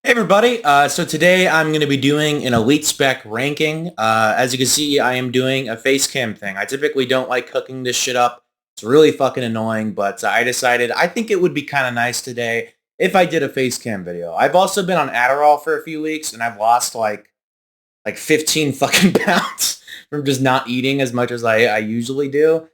Hey everybody, so today I'm going to be doing an Elite Spec ranking. As you can see, I am doing a face cam thing. I typically don't like hooking this shit up. It's really fucking annoying, but I decided I think it would be kind of nice today if I did a face cam video. I've also been on Adderall for a few weeks, and I've lost like 15 fucking pounds from just not eating as much as I usually do,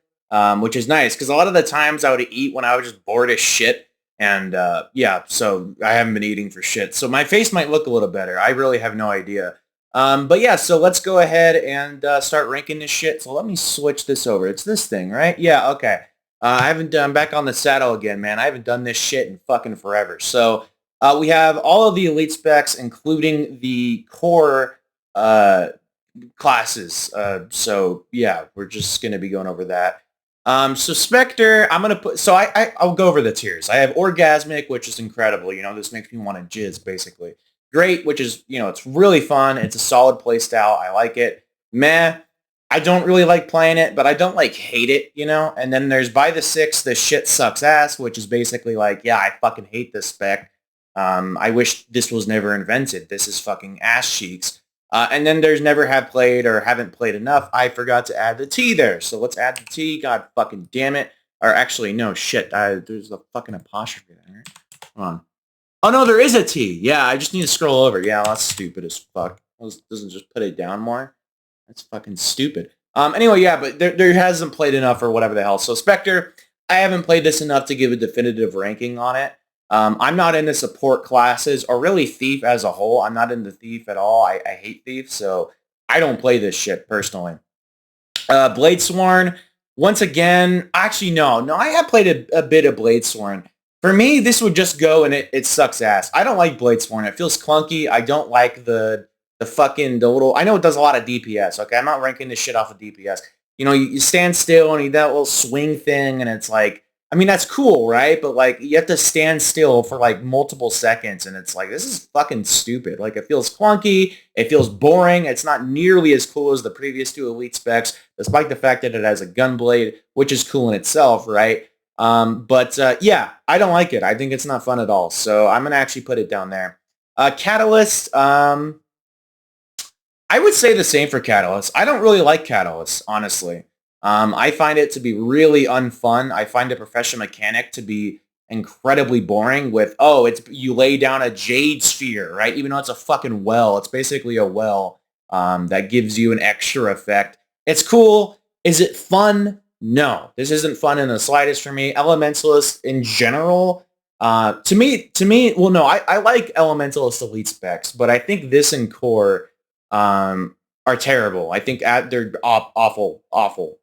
which is nice because a lot of the times I would eat when I was just bored as shit. And yeah, so I haven't been eating for shit. So my face might look a little better. I really have no idea. But yeah, so let's go ahead and start ranking this shit. So let me switch this over. It's this thing, right? Yeah, okay. I haven't done back on the saddle again, man. I haven't done this shit in fucking forever. So we have all of the elite specs, including the core uh, classes. So yeah, we're just going to be going over that. So Specter, I'm going to put, so I'll go over the tiers. I have Orgasmic, which is incredible. You know, this makes me want to jizz, basically. Great, which is, you know, it's really fun. It's a solid play style. I like it. Meh, I don't really like playing it, but I don't like hate it, you know? And then there's By the Six, the shit sucks ass, which is basically like, yeah, I fucking hate this spec. I wish this was never invented. This is fucking ass cheeks. And then there's never have played or haven't played enough. I forgot to add the T there. So let's add the T. God fucking damn it. Or actually, no, shit. There's a fucking apostrophe there. Hold on. Oh, no, there is a T. Yeah, I just need to scroll over. Yeah, well, that's stupid as fuck. Doesn't just put it down more. That's fucking stupid. Anyway, yeah, but there hasn't played enough or whatever the hell. So Spectre, I haven't played this enough to give a definitive ranking on it. I'm not into support classes or really Thief as a whole. I'm not into Thief at all. I hate Thief, so I don't play this shit personally. Bladesworn, once again, actually no, I have played a bit of Bladesworn. For me, this would just go and it sucks ass. I don't like Bladesworn. It feels clunky. I don't like the little. I know it does a lot of DPS. Okay, I'm not ranking this shit off of DPS. You know, you stand still and you do that little swing thing, and it's like, I mean, that's cool, right? But like, you have to stand still for like multiple seconds, and it's like, this is fucking stupid. Like, it feels clunky. It feels boring. It's not nearly as cool as the previous two elite specs, despite the fact that it has a gun blade, which is cool in itself, right? But yeah, I don't like it. I think it's not fun at all. So I'm gonna actually put it down there. Catalyst. I would say the same for Catalyst. I don't really like Catalyst, honestly. I find it to be really unfun. I find the professional mechanic to be incredibly boring with, oh, it's you lay down a jade sphere, right? Even though it's a fucking well. It's basically a well that gives you an extra effect. It's cool. Is it fun? No. This isn't fun in the slightest for me. Elementalist in general, well, no, I like Elementalist elite specs, but I think this and core are terrible. I think they're awful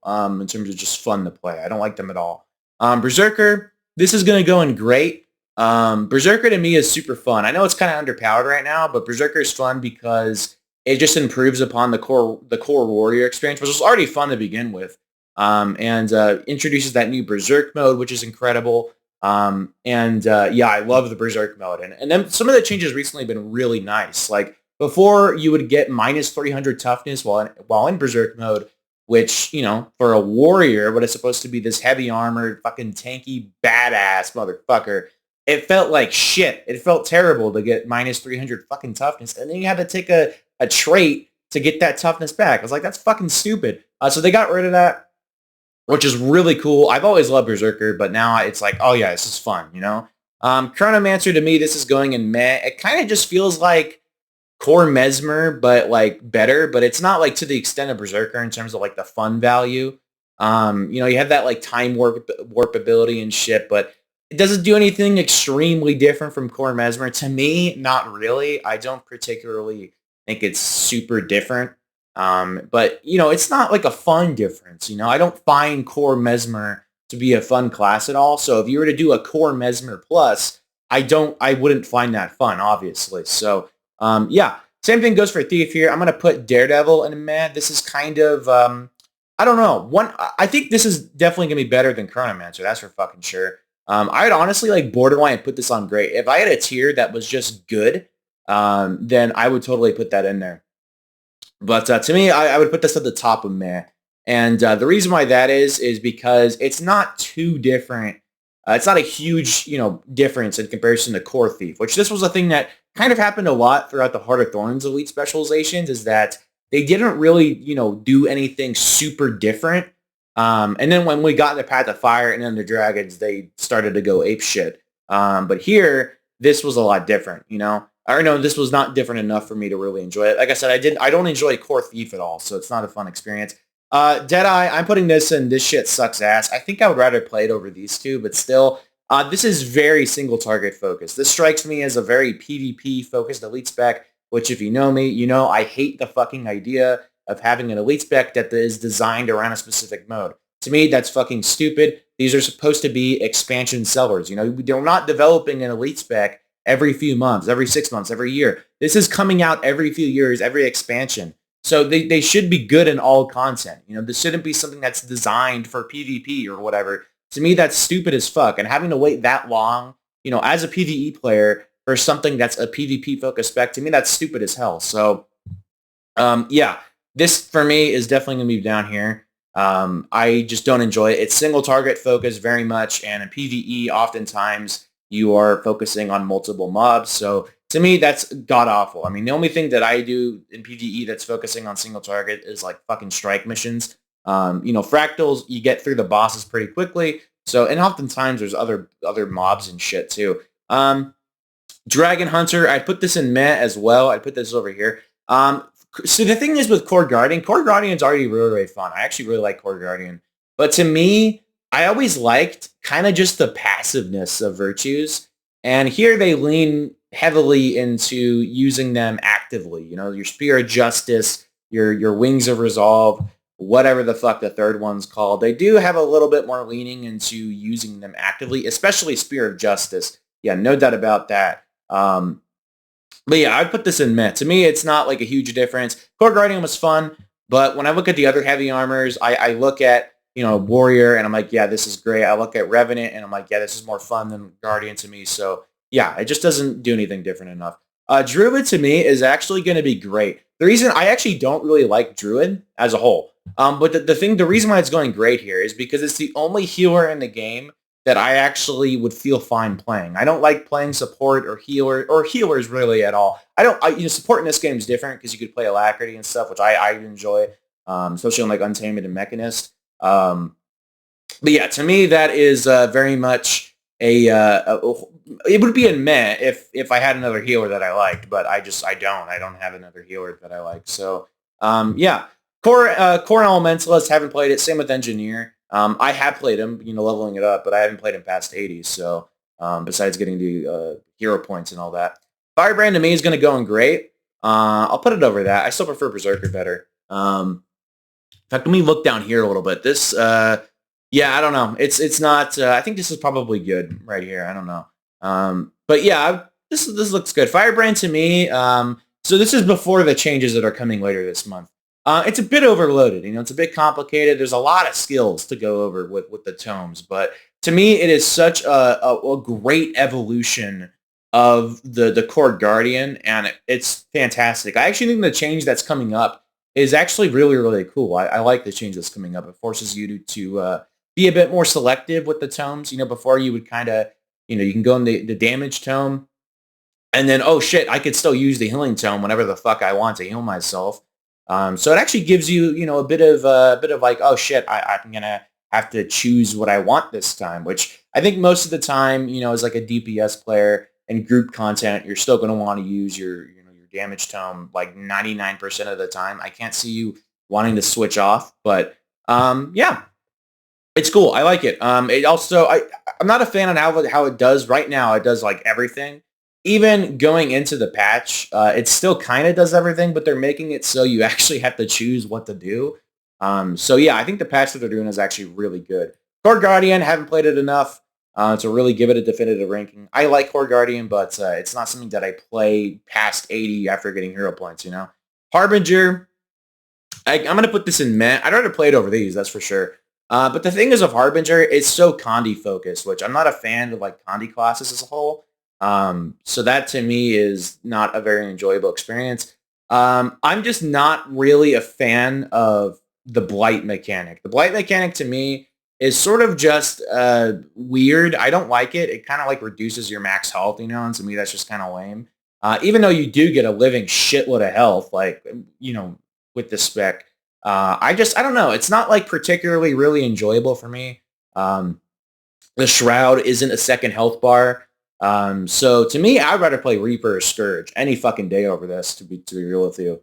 in terms of just fun to play. I don't like them at all. Berserker, this is going to go in great. Berserker to me is super fun. I know it's kind of underpowered right now, but Berserker is fun because it just improves upon the core warrior experience, which was already fun to begin with, and introduces that new Berserk mode, which is incredible. Yeah, I love the Berserk mode, and then some of the changes recently have been really nice. Like, before, you would get minus 300 toughness while in Berserk mode, which, you know, for a warrior, what is supposed to be this heavy armored, fucking tanky, badass motherfucker, it felt like shit. It felt terrible to get minus 300 fucking toughness, and then you had to take a trait to get that toughness back. I was like, that's fucking stupid. So they got rid of that, which is really cool. I've always loved Berserker, but now it's like, oh yeah, this is fun, you know? Chronomancer, to me, this is going in meh. It kind of just feels like core Mesmer, but like better, but it's not like to the extent of Berserker in terms of like the fun value. You know, you have that like time warp ability and shit, but it doesn't do anything extremely different from core Mesmer. To me, not really. I don't particularly think it's super different. But you know, it's not like a fun difference. You know, I don't find core Mesmer to be a fun class at all. So if you were to do a core Mesmer plus, I wouldn't find that fun, obviously. So yeah, same thing goes for Thief here. I'm going to put Daredevil in meh. This is kind of, I don't know. I think this is definitely going to be better than Chronomancer. That's for fucking sure. I'd honestly like borderline put this on great. If I had a tier that was just good, then I would totally put that in there. But to me, I would put this at the top of meh. And the reason why that is because it's not too different It's not a huge, difference in comparison to Core Thief, which this was a thing that kind of happened a lot throughout the Heart of Thorns elite specializations, is that they didn't really, do anything super different. And then when we got the Path of Fire and then the Dragons, they started to go ape shit. But here, this was a lot different, Or no, this was not different enough for me to really enjoy it. Like I said, I don't enjoy Core Thief at all, so it's not a fun experience. Deadeye, I'm putting this in. This shit sucks ass. I think I would rather play it over these two, but still, this is very single target focused. This strikes me as a very PvP focused elite spec, which if you know me, I hate the fucking idea of having an elite spec that is designed around a specific mode. To me, that's fucking stupid. These are supposed to be expansion sellers. They're not developing an elite spec every few months, every 6 months, every year. This is coming out every few years, every expansion. So they should be good in all content. This shouldn't be something that's designed for PvP or whatever. To me, that's stupid as fuck. And having to wait that long, as a PvE player for something that's a PvP focused spec, to me, that's stupid as hell. So, yeah, this for me is definitely going to be down here. I just don't enjoy it. It's single target focused very much. And in PvE, oftentimes you are focusing on multiple mobs. So to me, that's god-awful. I mean, the only thing that I do in PvE that's focusing on single target is like fucking strike missions. Fractals, you get through the bosses pretty quickly. So, and oftentimes there's other mobs and shit too. Dragonhunter, I put this in meh as well. I put this over here. So the thing is with Core Guardian's already really, really fun. I actually really like Core Guardian. But to me, I always liked kind of just the passiveness of virtues. And here they lean heavily into using them actively. Your Spear of Justice, your Wings of Resolve, whatever the fuck the third one's called. They do have a little bit more leaning into using them actively, especially Spear of Justice. Yeah, no doubt about that. But yeah, I'd put this in meh. To me, it's not like a huge difference. Core Guardian was fun, but when I look at the other heavy armors, I look at, Warrior, and I'm like, yeah, this is great. I look at Revenant, and I'm like, yeah, this is more fun than Guardian to me. So yeah, it just doesn't do anything different enough. Druid to me is actually going to be great. The reason I actually don't really like Druid as a whole, but the reason why it's going great here is because it's the only healer in the game that I actually would feel fine playing. I don't like playing support or healers really at all. Support in this game is different because you could play Alacrity and stuff, which I enjoy, especially on like Untamed and Mechanist. But yeah, to me that is very much it would be a meh if I had another healer that I liked, but I don't have another healer that I like. So yeah, Core Elementalist, haven't played it. Same with Engineer. I have played him, leveling it up, but I haven't played him past 80. So besides getting the hero points and all that, Firebrand to me is going to go in great. I'll put it over that. I still prefer Berserker better. In fact, let me look down here a little bit. This, yeah, I don't know. It's not. I think this is probably good right here. I don't know. But yeah, this looks good. Firebrand to me. So this is before the changes that are coming later this month. It's a bit overloaded. It's a bit complicated. There's a lot of skills to go over with the tomes. But to me, it is such a great evolution of the Core Guardian, and it's fantastic. I actually think the change that's coming up is actually really, really cool. I like the change that's coming up. It forces you to be a bit more selective with the tomes. Before you would kind of, you can go in the damage tome, and then, oh shit, I could still use the healing tome whenever the fuck I want to heal myself. So it actually gives you, a bit of like, oh shit, I'm gonna have to choose what I want this time, which I think most of the time, as like a DPS player and group content, you're still gonna want to use your damage tome like 99% of the time. I can't see you wanting to switch off, but yeah, it's cool. I like it. It also, I'm not a fan on how it does right now. It does like everything. Even going into the patch, it still kind of does everything, but they're making it so you actually have to choose what to do. So yeah, I think the patch that they're doing is actually really good. Core Guardian, haven't played it enough to really give it a definitive ranking. I like Core Guardian, but it's not something that I play past 80 after getting hero points, Harbinger, I'm going to put this in meh. I'd rather play it over these, that's for sure. But the thing is of Harbinger, it's so Condi focused, which I'm not a fan of like Condi classes as a whole. So that to me is not a very enjoyable experience. I'm just not really a fan of the Blight mechanic. The Blight mechanic to me is sort of just weird. I don't like it. It kind of like reduces your max health, you know, and to me that's just kind of lame. Even though you do get a living shitload of health, like, you know, with the spec. I don't know. It's not like particularly really enjoyable for me. The Shroud isn't a second health bar. So to me, I'd rather play Reaper or Scourge any fucking day over this, to be real with you.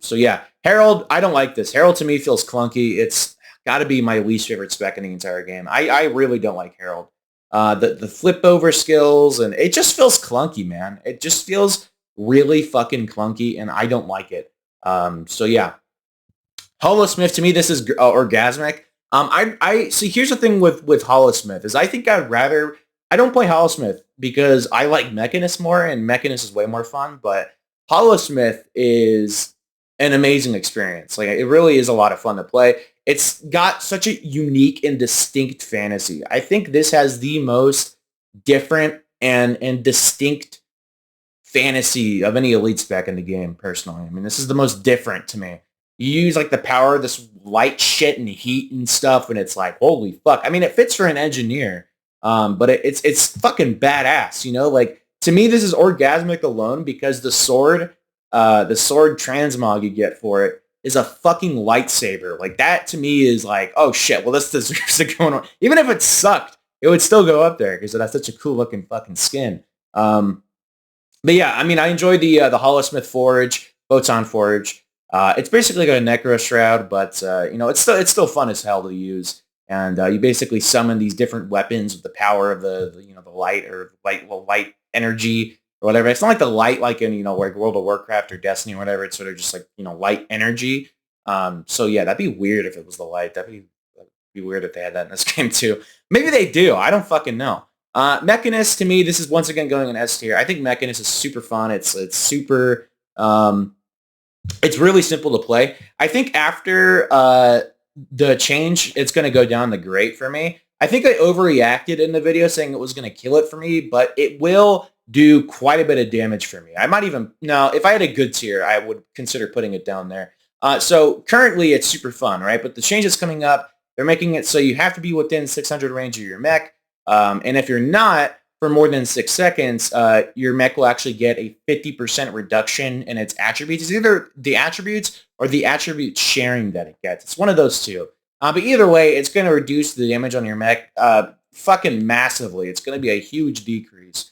So yeah, Herald, I don't like this. Herald to me feels clunky. It's got to be my least favorite spec in the entire game. I really don't like Herald. The flip over skills, and it just feels clunky, man. It just feels really fucking clunky, and I don't like it. So yeah, Holosmith to me, this is orgasmic. I see. Here's the thing with Holosmith is I think I don't play Holosmith because I like Mechanist more, and Mechanist is way more fun. But Holosmith is an amazing experience. Like, it really is a lot of fun to play. It's got such a unique and distinct fantasy. I think this has the most different and distinct fantasy of any elite spec in the game, personally. I mean, this is the most different to me. You use like the power of this light shit and heat and stuff, and it's like, holy fuck. I mean, it fits for an engineer, but it's fucking badass, you know? Like, to me, this is orgasmic alone because the sword transmog you get for it is a fucking lightsaber. Like, that to me is like, oh shit, well, this deserves to go on. Even if it sucked, it would still go up there because it has such a cool looking fucking skin. But yeah, I mean, I enjoy the Holosmith Forge, Photon Forge. It's basically like a Necro Shroud, but you know, it's still fun as hell to use. And you basically summon these different weapons with the power of the you know, the light energy or whatever. It's not like the light like in, you know, like World of Warcraft or Destiny or whatever. It's sort of just like, you know, light energy. So yeah, that'd be weird if it was the light. That'd be weird if they had that in this game too. Maybe they do. I don't fucking know. Mechanist, to me, this is once again going in S tier. I think Mechanist is super fun. It's super. It's really simple to play. I think after the change, it's going to go down the grate for me. I think I overreacted in the video saying it was going to kill it for me, but it will do quite a bit of damage for me. I might even, no, if I had a good tier, I would consider putting it down there. So currently it's super fun, right? But the changes coming up, they're making it so you have to be within 600 range of your mech. And if you're not, for more than 6 seconds, your mech will actually get a 50% reduction in its attributes. It's either the attributes or the attribute sharing that it gets. It's one of those two. But either way, it's going to reduce the damage on your mech fucking massively. It's going to be a huge decrease.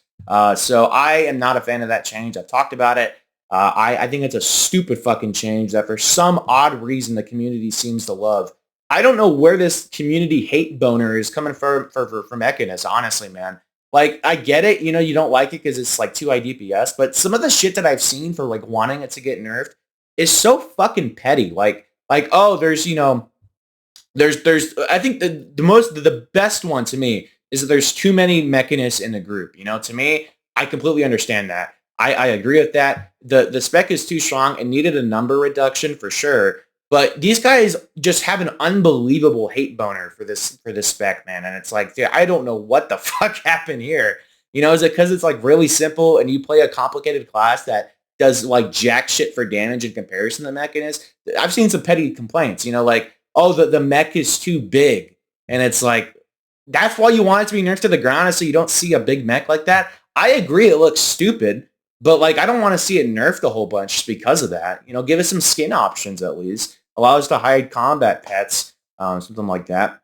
So I am not a fan of that change. I've talked about it. I think it's a stupid fucking change that for some odd reason the community seems to love. I don't know where this community hate boner is coming from Mechanist, honestly, man. Like, I get it, you know, you don't like it because it's like 2 high DPS, but some of the shit that I've seen for like wanting it to get nerfed is so fucking petty. Like, oh, there's, you know, there's I think the best one to me is that there's too many Mechanists in the group. You know, to me, I completely understand that. I agree with that. The spec is too strong and needed a number reduction for sure. But these guys just have an unbelievable hate boner for this spec, man. And it's like, dude, I don't know what the fuck happened here. You know, is it because it's like really simple and you play a complicated class that does like jack shit for damage in comparison to Mechanist? I've seen some petty complaints, you know, like, oh, the mech is too big. And it's like, that's why you want it to be nerfed to the ground, is so you don't see a big mech like that. I agree it looks stupid, but like, I don't want to see it nerfed a whole bunch just because of that. You know, give us some skin options at least. Allow us to hide combat pets, something like that,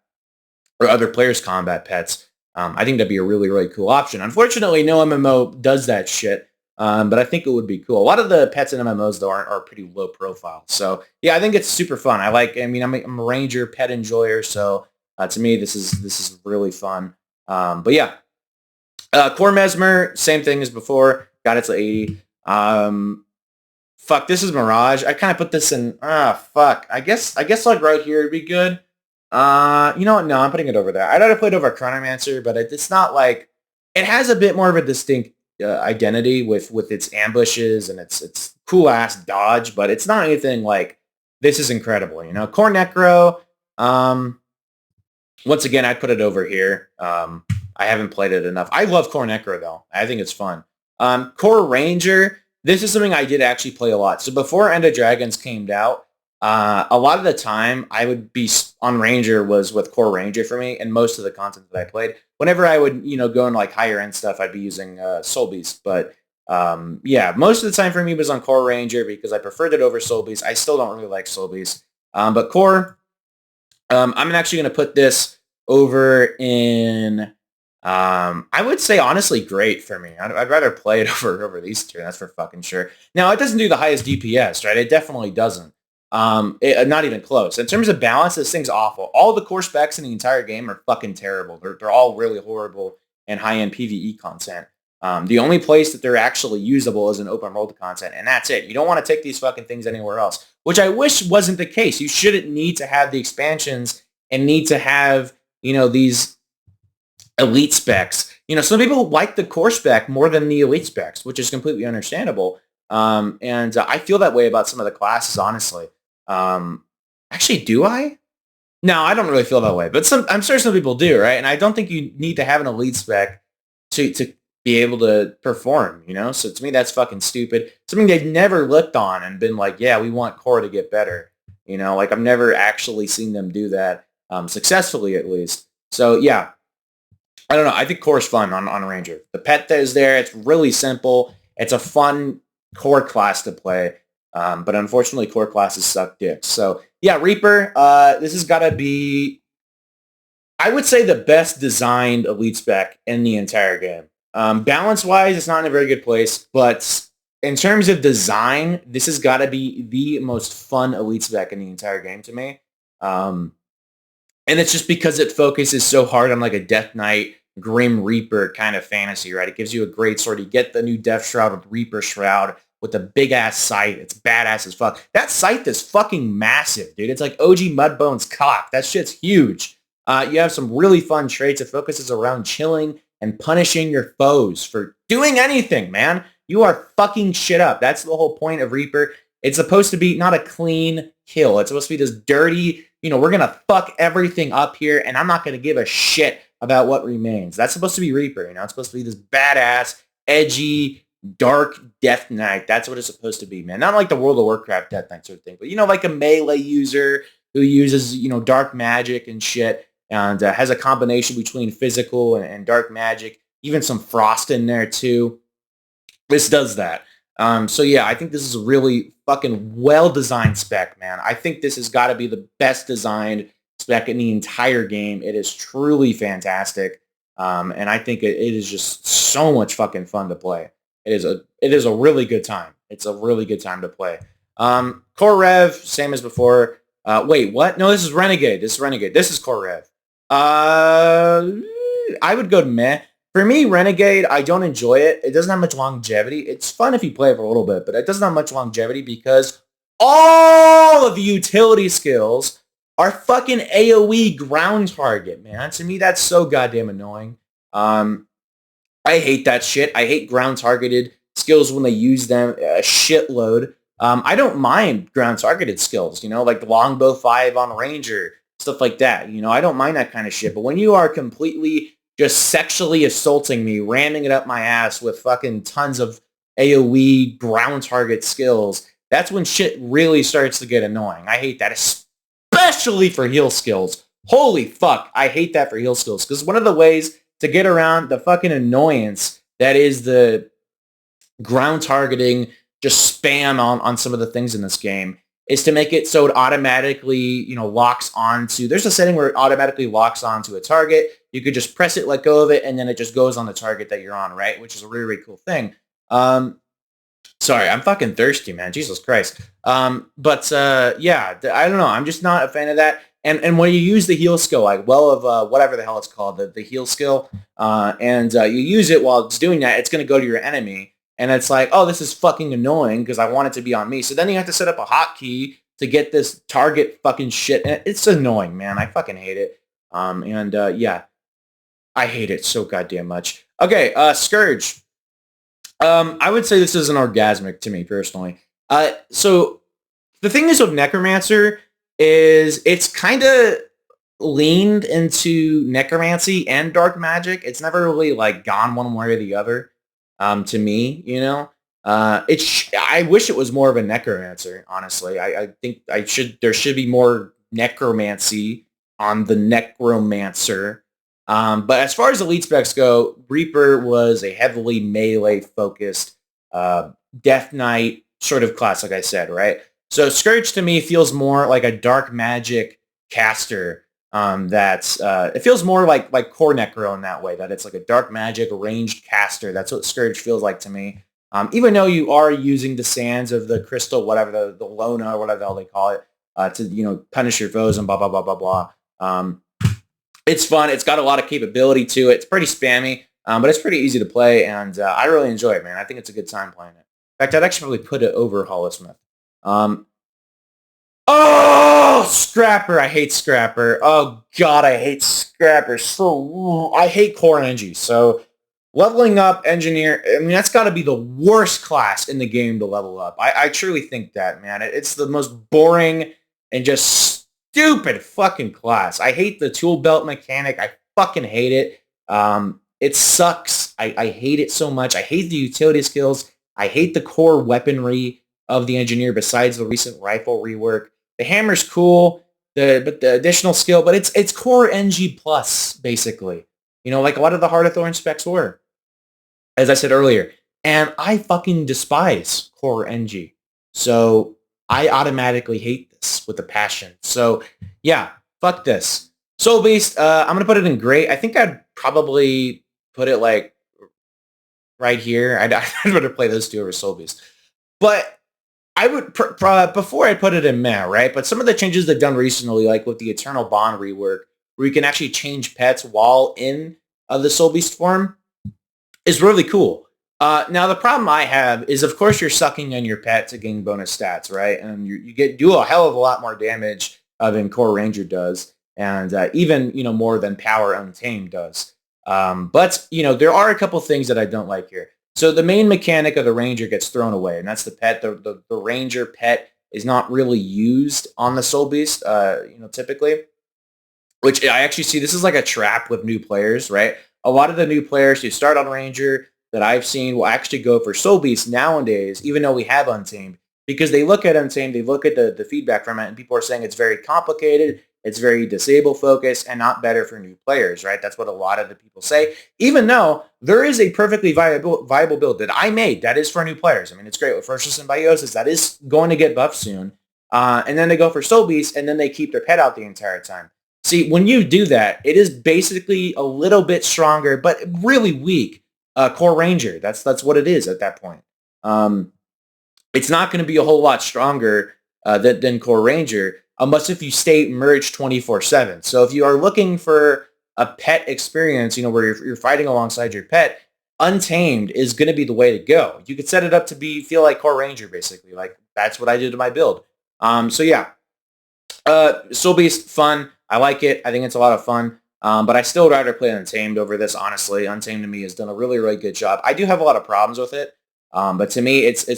or other players' combat pets. I think that'd be a really, really cool option. Unfortunately, no MMO does that shit, but I think it would be cool. A lot of the pets in MMOs, though, are pretty low profile. So, yeah, I think it's super fun. I'm a Ranger pet enjoyer, so to me, this is really fun. But yeah, Core Mesmer, same thing as before. Got it to 80. Fuck, this is Mirage. I kind of put this in, fuck. I guess like right here would be good. You know what? No, I'm putting it over there. I'd rather play it over Chronomancer, but it's not like, it has a bit more of a distinct identity with its ambushes and its cool ass dodge, but it's not anything like, this is incredible, you know? Core Necro, once again, I'd put it over here. I haven't played it enough. I love Core Necro though. I think it's fun. Core Ranger, this is something I did actually play a lot. So before End of Dragons came out, A lot of the time I would be on Ranger was with Core Ranger for me, and most of the content that I played. Whenever I would, go into like higher end stuff, I'd be using Soulbeast. But yeah, most of the time for me was on Core Ranger because I preferred it over Soulbeast. I still don't really like Soulbeast. But Core, I'm actually going to put this over in, I would say honestly great for me. I'd rather play it over these two. That's for fucking sure. Now, it doesn't do the highest DPS, right? It definitely doesn't. Not even close. In terms of balance, this thing's awful. All the core specs in the entire game are fucking terrible. They're all really horrible and high-end PvE content. The only place that they're actually usable is in open world content, and that's it. You don't want to take these fucking things anywhere else, which I wish wasn't the case. You shouldn't need to have the expansions and need to have, these elite specs. Some people like the core spec more than the elite specs, which is completely understandable. And I feel that way about some of the classes, honestly. Actually, do I? No, I don't really feel that way, but I'm sure some people do, right? And I don't think you need to have an elite spec to be able to perform, So to me, that's fucking stupid. Something they've never looked on and been like, yeah, we want core to get better. Like I've never actually seen them do that successfully, at least. So yeah, I don't know. I think core is fun on Ranger. The pet that is there, it's really simple. It's a fun core class to play. But unfortunately, core classes suck dicks. So yeah, Reaper, this has got to be, I would say, the best designed elite spec in the entire game. Balance-wise, it's not in a very good place, but in terms of design, this has got to be the most fun elite spec in the entire game to me. And it's just because it focuses so hard on like a Death Knight, Grim Reaper kind of fantasy, right? It gives you a great sword. You get the new Death Shroud with Reaper Shroud with a big-ass sight. It's badass as fuck. That sight is fucking massive, dude. It's like OG Mudbone's cock. That shit's huge. You have some really fun traits. It focuses around chilling and punishing your foes for doing anything, man. You are fucking shit up. That's the whole point of Reaper. It's supposed to be not a clean kill. It's supposed to be this dirty, we're going to fuck everything up here, and I'm not going to give a shit about what remains. That's supposed to be Reaper, It's supposed to be this badass, edgy, dark Death Knight. That's what it's supposed to be, man. Not like the World of Warcraft Death Knight sort of thing, but, like a melee user who uses, dark magic and shit, and has a combination between physical and dark magic, even some frost in there too. This does that. So yeah, I think this is a really fucking well-designed spec, man. I think this has got to be the best designed spec in the entire game. It is truly fantastic. And I think it is just so much fucking fun to play. It is a really good time. It's a really good time to play. Core Rev, same as before. Wait, what? No, this is Renegade. This is Core Rev. I would go to meh. For me, Renegade, I don't enjoy it. It doesn't have much longevity. It's fun if you play it for a little bit, but it doesn't have much longevity because all of the utility skills are fucking AoE ground target, man. To me, that's so goddamn annoying. I hate that shit. I hate ground targeted skills when they use them a shitload. I don't mind ground targeted skills, like the Longbow 5 on Ranger, stuff like that. I don't mind that kind of shit. But when you are completely just sexually assaulting me, ramming it up my ass with fucking tons of AoE ground target skills, that's when shit really starts to get annoying. I hate that, especially for heal skills. Holy fuck, I hate that for heal skills, because one of the ways to get around the fucking annoyance that is the ground targeting, just spam on some of the things in this game, is to make it so it automatically, locks onto, there's a setting where it automatically locks onto a target. You could just press it, let go of it, and then it just goes on the target that you're on, right? Which is a really, really cool thing. Sorry, I'm fucking thirsty, man. Jesus Christ. Yeah, I don't know. I'm just not a fan of that. And when you use the heal skill, like whatever the hell it's called, the heal skill, and you use it while it's doing that, it's going to go to your enemy. And it's like, oh, this is fucking annoying because I want it to be on me. So then you have to set up a hotkey to get this target fucking shit. And it's annoying, man. I fucking hate it. Yeah, I hate it so goddamn much. Okay, Scourge. I would say this is an orgasmic to me personally. So the thing is with Necromancer is it's kind of leaned into necromancy and dark magic. It's never really like gone one way or the other. To me, I wish it was more of a necromancer, honestly. I think there should be more necromancy on the necromancer. But as far as elite specs go, Reaper was a heavily melee focused Death Knight sort of class, like I said, right? So Scourge to me feels more like a dark magic caster. It feels more like Core Necro in that way, that it's like a dark magic ranged caster. That's what Scourge feels like to me. Even though you are using the sands of the crystal, whatever, the Lona, or whatever the hell they call it, to punish your foes and blah, blah, blah, blah, blah. It's fun. It's got a lot of capability to it. It's pretty spammy, but it's pretty easy to play, and I really enjoy it, man. I think it's a good time playing it. In fact, I'd actually probably put it over Holosmith. Oh, Scrapper. I hate Scrapper. Oh, God, I hate Scrapper. I hate Core Engie. So leveling up Engineer, I mean, that's got to be the worst class in the game to level up. I truly think that, man. It's the most boring and just stupid fucking class. I hate the tool belt mechanic. I fucking hate it. It sucks. I hate it so much. I hate the utility skills. I hate the core weaponry of the Engineer besides the recent rifle rework. The hammer's cool, but the additional skill, but it's core NG plus, basically. Like a lot of the Heart of Thorn specs were, as I said earlier. And I fucking despise core NG. So I automatically hate this with a passion. So yeah, fuck this. Soulbeast, I'm going to put it in great. I think I'd probably put it like right here. I'd rather play those two over Soulbeast. But I would, before I put it in meh, right? But some of the changes they've done recently, like with the Eternal Bond rework, where you can actually change pets while in the Soulbeast form, is really cool. Now, the problem I have is, of course, you're sucking on your pet to gain bonus stats, right? And you do a hell of a lot more damage than Core Ranger does, and even more than Power Untamed does. But there are a couple things that I don't like here. So the main mechanic of the Ranger gets thrown away, and that's the pet. The Ranger pet is not really used on the Soulbeast, typically, which I actually see this is like a trap with new players, right? A lot of the new players who start on Ranger that I've seen will actually go for Soulbeast nowadays, even though we have Untamed, because they look at Untamed, they look at the feedback from it, and people are saying it's very complicated, it's very disable focused, and not better for new players, right? That's what a lot of the people say, even though there is a perfectly viable build that I made that is for new players. I mean, it's great with Ferocious Symbiosis. That is going to get buffed soon. And then they go for Soulbeast, and then they keep their pet out the entire time. See, when you do that, it is basically a little bit stronger, but really weak Core Ranger. That's what it is at that point. It's not going to be a whole lot stronger than Core Ranger, unless if you stay merged 24/7. So if you are looking for a pet experience, where you're fighting alongside your pet, Untamed is going to be the way to go. You could set it up to feel like Core Ranger, basically. Like, that's what I did to my build. So yeah, Soulbeast, fun. I like it. I think it's a lot of fun. But I still would rather play Untamed over this, honestly. Untamed to me has done a really, really good job. I do have a lot of problems with it. But to me, it's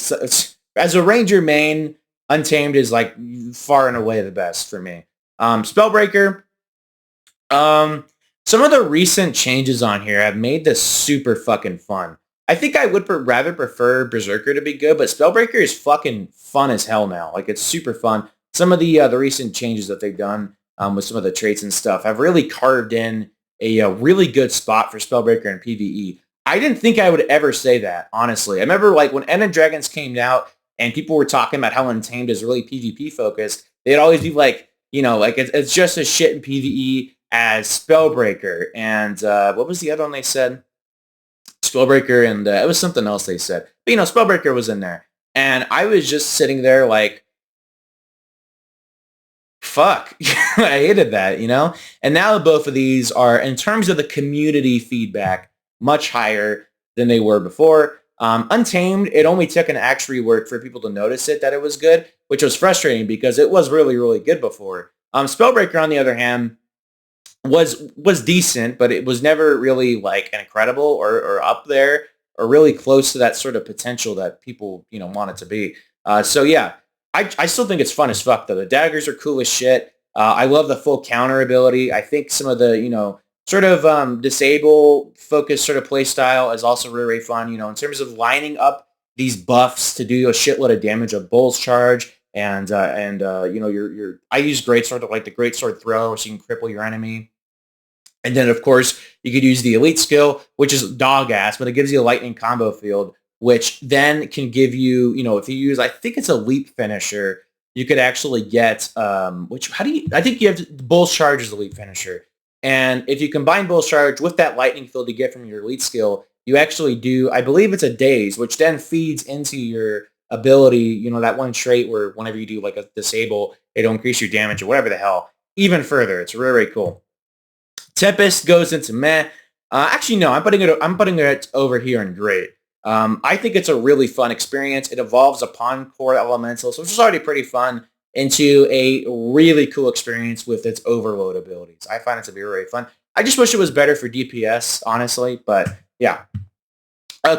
as a Ranger main, Untamed is like far and away the best for me. Spellbreaker. Some of the recent changes on here have made this super fucking fun. I think I would rather prefer Berserker to be good, but Spellbreaker is fucking fun as hell now. Like, it's super fun. Some of the recent changes that they've done with some of the traits and stuff have really carved in a really good spot for Spellbreaker in PvE. I didn't think I would ever say that, honestly. I remember like when End of Dragons came out and people were talking about how Untamed is really PvP focused, they'd always be like, like it's just as shit in PvE as Spellbreaker. And what was the other one they said? Spellbreaker, and it was something else they said. But, Spellbreaker was in there. And I was just sitting there like, fuck. I hated that, And now both of these are, in terms of the community feedback, much higher than they were before. Untamed, it only took an axe rework for people to notice that it was good, which was frustrating because it was really, really good before. Spellbreaker, on the other hand, was decent, but it was never really like incredible or up there or really close to that sort of potential that people, want it to be. So yeah, I still think it's fun as fuck though. The daggers are cool as shit. I love the full counter ability. I think some of the, sort of disable focus sort of play style is also really, really fun. In terms of lining up these buffs to do a shitload of damage of Bull's Charge, and you know, I use Greatsword to like the Greatsword throw, so you can cripple your enemy. And then, of course, you could use the elite skill, which is dog ass, but it gives you a lightning combo field, which then can give you, you know, if you use, I think it's a leap finisher, you could actually get, I think you have Bull's Charge is the leap finisher. And if you combine Bull's Charge with that lightning field you get from your elite skill, you actually do, I believe it's a daze, which then feeds into your ability, you know, that one trait where whenever you do like a disable, it'll increase your damage or whatever the hell, even further. It's really, really cool. Tempest goes into meh. Actually, no, I'm putting it over here in great. I think it's a really fun experience. It evolves upon core Elementalist, which is already pretty fun, into a really cool experience with its overload abilities. I find it to be really fun. I just wish it was better for DPS, honestly, but yeah.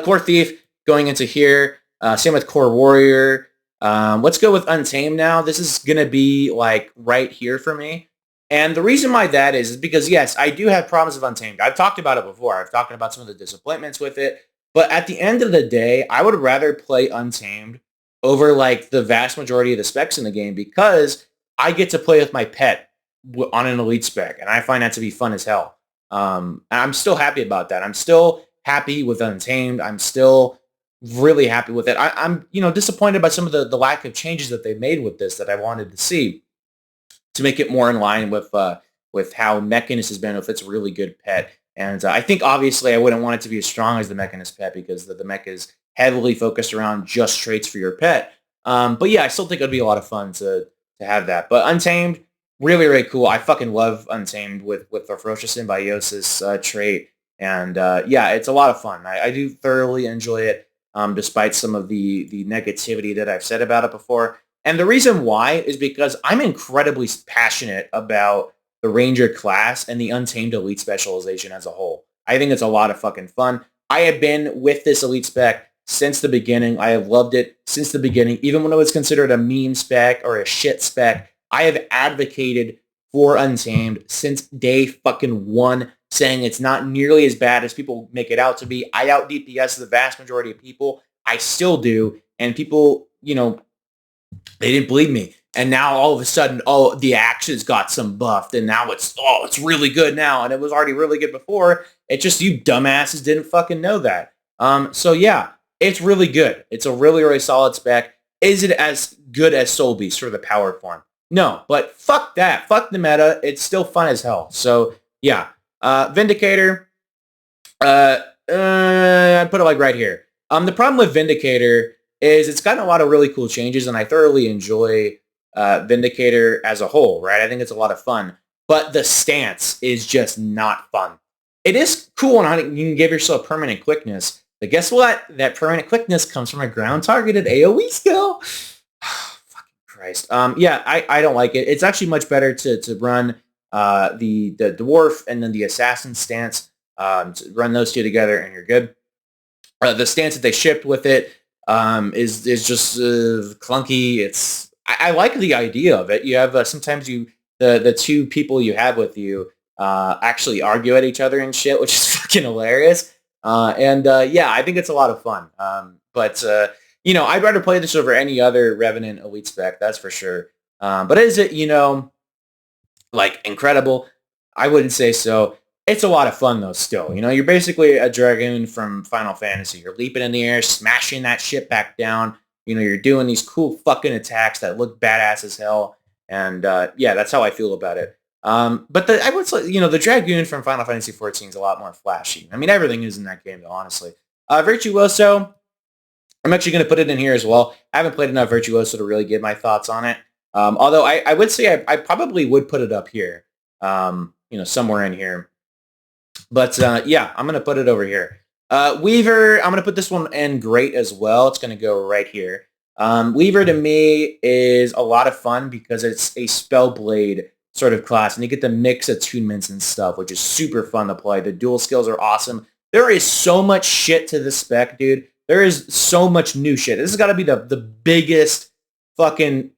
Core Thief going into here. Same with Core Warrior. Let's go with Untamed now. This is going to be like right here for me. And the reason why that is because, yes, I do have problems with Untamed. I've talked about it before. I've talked about some of the disappointments with it. But at the end of the day, I would rather play Untamed over like the vast majority of the specs in the game because I get to play with my pet on an elite spec. And I find that to be fun as hell. And I'm still happy about that. I'm still happy with Untamed. I'm still really happy with it. I'm you know, disappointed by some of the lack of changes that they made with this that I wanted to see, to make it more in line with how Mechanist has been with its really good pet. And I think obviously I wouldn't want it to be as strong as the Mechanist pet because the mech is heavily focused around just traits for your pet. But yeah, I still think it would be a lot of fun to have that. But Untamed, really, really cool. I fucking love Untamed with the Ferocious Symbiosis trait. And yeah, it's a lot of fun. I do thoroughly enjoy it, despite some of the negativity that I've said about it before. And the reason why is because I'm incredibly passionate about the Ranger class and the Untamed Elite specialization as a whole. I think it's a lot of fucking fun. I have been with this Elite spec since the beginning. I have loved it since the beginning. Even when it was considered a meme spec or a shit spec, I have advocated for Untamed since day fucking one, saying it's not nearly as bad as people make it out to be. I out DPS the vast majority of people. I still do. And people, you know, they didn't believe me. And now all of a sudden, oh, the actions got some buffed. And now it's really good now. And it was already really good before. It just, you dumbasses didn't fucking know that. So yeah, it's really good. It's a really, really solid spec. Is it as good as Soulbeast for the power form? No, but fuck that. Fuck the meta. It's still fun as hell. So yeah. Vindicator. I put it like right here. The problem with Vindicator is it's gotten a lot of really cool changes, and I thoroughly enjoy Vindicator as a whole, right? I think it's a lot of fun. But the stance is just not fun. It is cool on how you can give yourself permanent quickness, but guess what? That permanent quickness comes from a ground-targeted AoE skill. Fucking Christ. Yeah, I don't like it. It's actually much better to run the Dwarf and then the Assassin stance. To run those two together, and you're good. The stance that they shipped with it is just clunky. I like the idea of it. You have sometimes the two people you have with you actually argue at each other and shit, which is fucking hilarious. Yeah, I think it's a lot of fun. But you know, I'd rather play this over any other Revenant Elite spec, that's for sure. But is it, you know, like incredible? I wouldn't say so. It's a lot of fun though still. You know, you're basically a Dragoon from Final Fantasy. You're leaping in the air, smashing that shit back down. You know, you're doing these cool fucking attacks that look badass as hell. And yeah, that's how I feel about it. But I would say, you know, the Dragoon from Final Fantasy 14 is a lot more flashy. I mean, everything is in that game though, honestly. Virtuoso, I'm actually going to put it in here as well. I haven't played enough Virtuoso to really give my thoughts on it. Although I would say I probably would put it up here, you know, somewhere in here. But yeah, I'm going to put it over here. Weaver, I'm going to put this one in great as well. It's going to go right here. Weaver to me is a lot of fun because it's a Spellblade sort of class, and you get to mix attunements and stuff, which is super fun to play. The dual skills are awesome. There is so much shit to this spec, dude. There is so much new shit. This has got to be the biggest fucking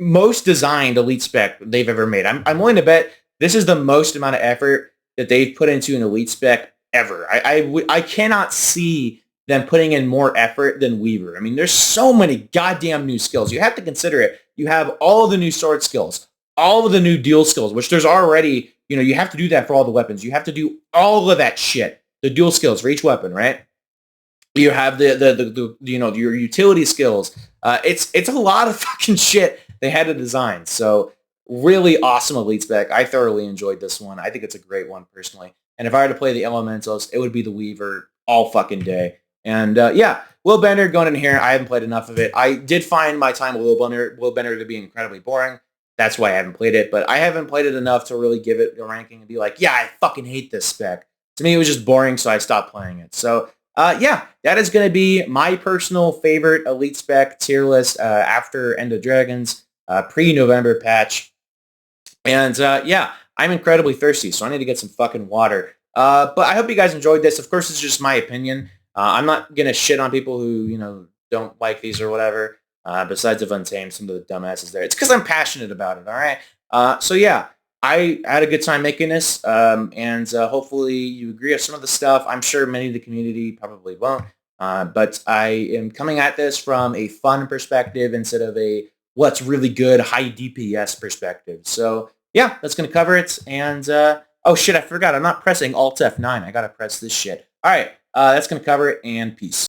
most designed elite spec they've ever made. I'm willing to bet this is the most amount of effort that they've put into an elite spec ever. I cannot see than putting in more effort than Weaver. I mean, there's so many goddamn new skills. You have to consider it. You have all of the new sword skills, all of the new duel skills, which there's already, you have to do that for all the weapons. You have to do all of that shit, the duel skills for each weapon, right? You have the your utility skills. It's a lot of fucking shit they had to design. So really awesome elite spec. I thoroughly enjoyed this one. I think it's a great one personally. And if I were to play the Elementalist, it would be the Weaver all fucking day. And yeah, Will Bender going in here. I haven't played enough of it. I did find my time with Will Bender to be incredibly boring. That's why I haven't played it. But I haven't played it enough to really give it a ranking and be like, yeah, I fucking hate this spec. To me, it was just boring, so I stopped playing it. So yeah, that is going to be my personal favorite elite spec tier list after End of Dragons, pre-November patch. And yeah, I'm incredibly thirsty, so I need to get some fucking water. But I hope you guys enjoyed this. Of course, it's just my opinion. I'm not going to shit on people who, don't like these or whatever. Besides of Untamed, some of the dumbasses there. It's because I'm passionate about it, all right? So yeah, I had a good time making this, and hopefully you agree with some of the stuff. I'm sure many of the community probably won't, but I am coming at this from a fun perspective instead of a what's really good high DPS perspective. So yeah, that's going to cover it. And oh shit, I forgot. I'm not pressing Alt F9. I got to press this shit. All right, that's going to cover it, and peace.